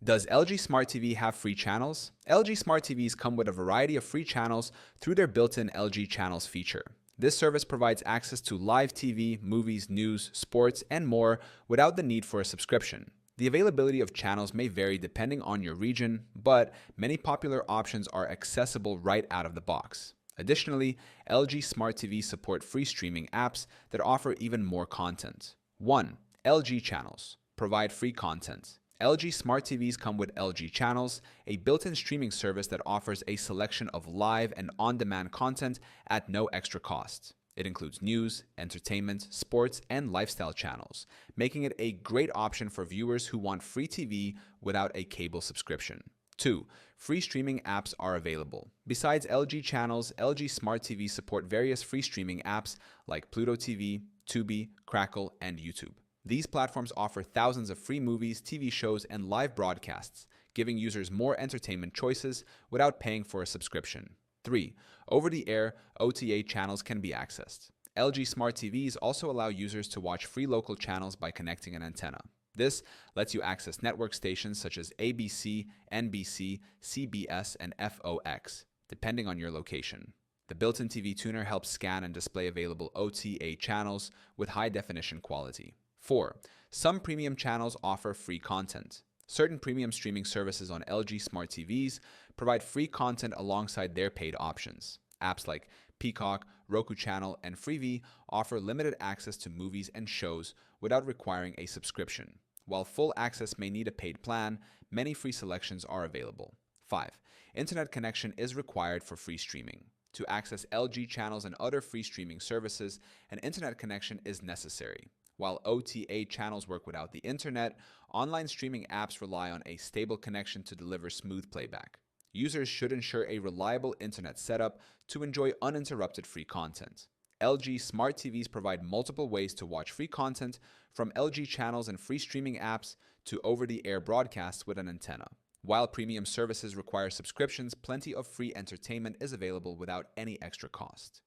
Does LG Smart TV have free channels? LG Smart TVs come with a variety of free channels through their built-in LG Channels feature. This service provides access to live TV, movies, news, sports, and more without the need for a subscription. The availability of channels may vary depending on your region, but many popular options are accessible right out of the box. Additionally, LG Smart TVs support free streaming apps that offer even more content. 1. LG Channels provide free content. LG Smart TVs come with LG Channels, a built-in streaming service that offers a selection of live and on-demand content at no extra cost. It includes news, entertainment, sports, and lifestyle channels, making it a great option for viewers who want free TV without a cable subscription. 2. Free streaming apps are available. Besides LG Channels, LG Smart TVs support various free streaming apps like Pluto TV, Tubi, Crackle, and YouTube. These platforms offer thousands of free movies, TV shows, and live broadcasts, giving users more entertainment choices without paying for a subscription. 3. Over-the-air OTA channels can be accessed. LG Smart TVs also allow users to watch free local channels by connecting an antenna. This lets you access network stations such as ABC, NBC, CBS, and FOX, depending on your location. The built-in TV tuner helps scan and display available OTA channels with high-definition quality. 4. Some premium channels offer free content. Certain premium streaming services on LG Smart TVs provide free content alongside their paid options. Apps like Peacock, Roku Channel, and Freevee offer limited access to movies and shows without requiring a subscription. While full access may need a paid plan, many free selections are available. 5. Internet connection is required for free streaming. To access LG channels and other free streaming services, an internet connection is necessary. While OTA channels work without the internet, online streaming apps rely on a stable connection to deliver smooth playback. Users should ensure a reliable internet setup to enjoy uninterrupted free content. LG Smart TVs provide multiple ways to watch free content, from LG channels and free streaming apps to over-the-air broadcasts with an antenna. While premium services require subscriptions, plenty of free entertainment is available without any extra cost.